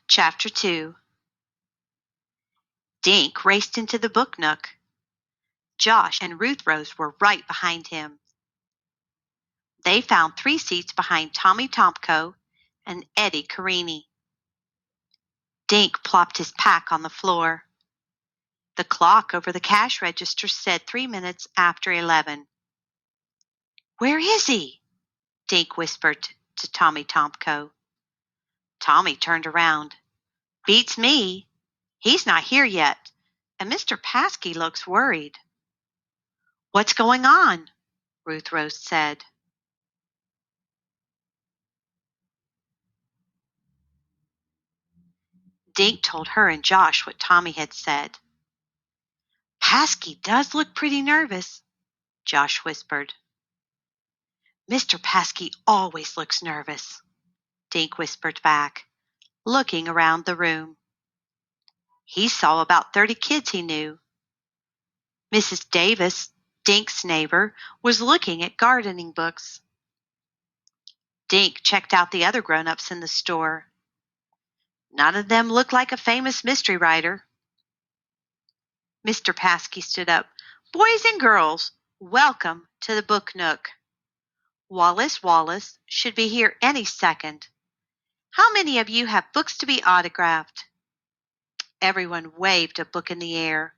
Chapter 2. Dink raced into the book nook. Josh and Ruth Rose were right behind him. They found 3 seats behind Tommy Tomko and Eddie Carini. Dink plopped his pack on the floor. The clock over the cash register said 3 minutes after 11. "Where is he?" Dink whispered to Tommy Tomko. Tommy turned around. "Beats me. He's not here yet, and Mr. Paskey looks worried." "What's going on?" Ruth Rose said. Dink told her and Josh what Tommy had said. "Paskey does look pretty nervous," Josh whispered. "Mr. Paskey always looks nervous," Dink whispered back, looking around the room. He saw about 30 kids he knew. Mrs. Davis, Dink's neighbor, was looking at gardening books. Dink checked out the other grown-ups in the store. None of them looked like a famous mystery writer. Mr. Paskey stood up. "Boys and girls, welcome to the Book Nook. Wallace Wallace should be here any second. How many of you have books to be autographed?" Everyone waved a book in the air.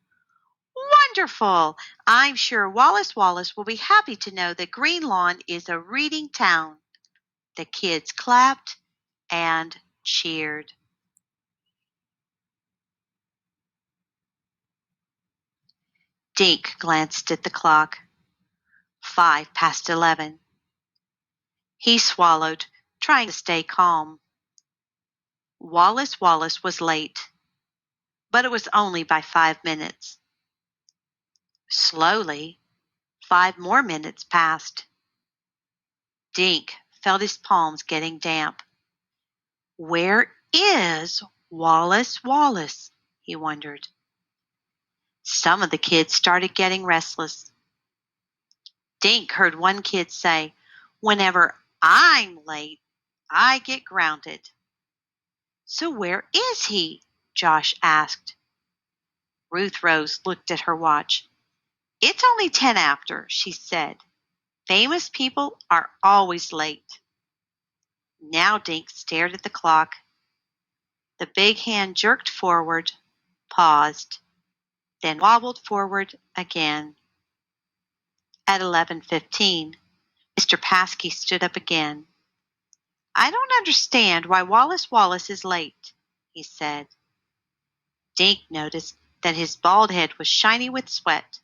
"Wonderful! I'm sure Wallace Wallace will be happy to know that Green Lawn is a reading town." The kids clapped and cheered. Dink glanced at the clock. 11:05. He swallowed, trying to stay calm. Wallace Wallace was late, but it was only by 5 minutes. Slowly, 5 more minutes passed. Dink felt his palms getting damp. Where is Wallace Wallace? He wondered. Some of the kids started getting restless. Dink heard one kid say, "Whenever I'm late, I get grounded." "So where is he?" Josh asked. Ruth Rose looked at her watch. "It's only 10 after," she said. "Famous people are always late." Now Dink stared at the clock. The big hand jerked forward, paused, then wobbled forward again. At 11:15, Mr. Paskey stood up again. "I don't understand why Wallace Wallace is late," he said. Dink noticed that his bald head was shiny with sweat.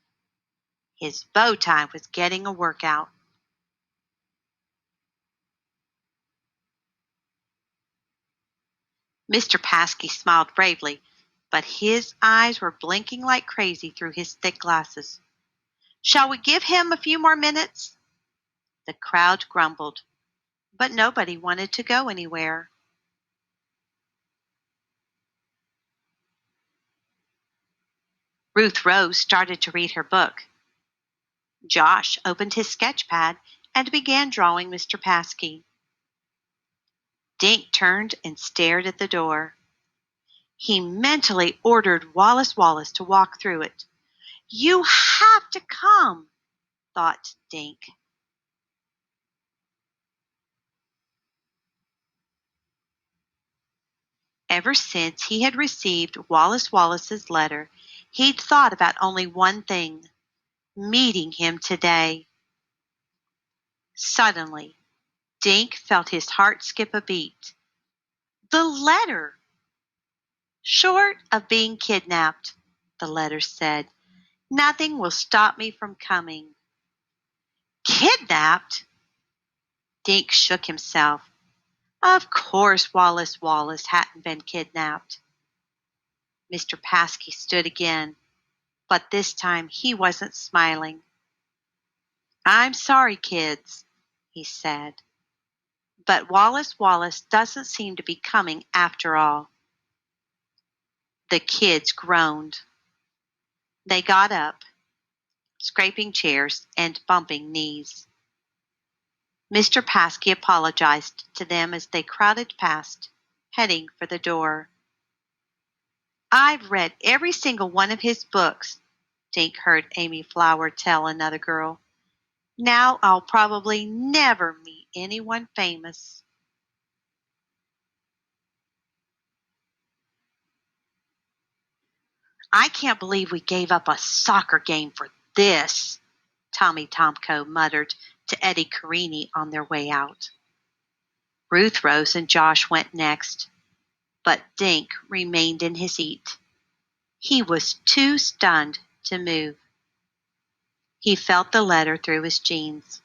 His bow tie was getting a workout. Mr. Paskey smiled bravely, but his eyes were blinking like crazy through his thick glasses. "Shall we give him a few more minutes?" The crowd grumbled, but nobody wanted to go anywhere. Ruth Rose started to read her book. Josh opened his sketch pad and began drawing Mr. Paskey. Dink turned and stared at the door. He mentally ordered Wallace Wallace to walk through it. "You have to come," thought Dink. Ever since he had received Wallace Wallace's letter, he'd thought about only one thing: meeting him today. Suddenly, Dink felt his heart skip a beat. The letter! "Short of being kidnapped," the letter said, "nothing will stop me from coming." Kidnapped? Dink shook himself. Of course Wallace Wallace hadn't been kidnapped. Mr. Paskey stood again, but this time he wasn't smiling. "I'm sorry, kids," he said, "but Wallace Wallace doesn't seem to be coming after all." The kids groaned. They got up, scraping chairs and bumping knees. Mr. Paskey apologized to them as they crowded past, heading for the door. I've read every single one of his books, Dink heard Amy Flower tell another girl. Now I'll probably never meet anyone famous. I can't believe we gave up a soccer game for this, Tommy Tomko muttered to Eddie Carini on their way out. Ruth Rose and Josh went next, but Dink remained in his seat. He was too stunned to move. He felt the letter through his jeans.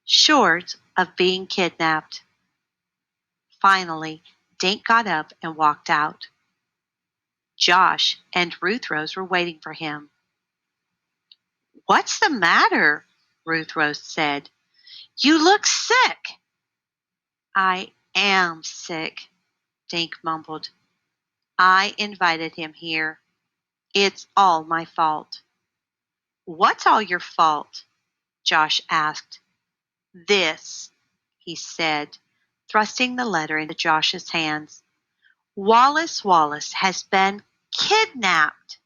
Short of being kidnapped. Finally, Dink got up and walked out. Josh and Ruth Rose were waiting for him. "What's the matter?" Ruth Rose said. "You look sick." "I am sick," Dink mumbled. "I invited him here. It's all my fault." "What's all your fault?" Josh asked. "This," he said, thrusting the letter into Josh's hands. "Wallace Wallace has been kidnapped."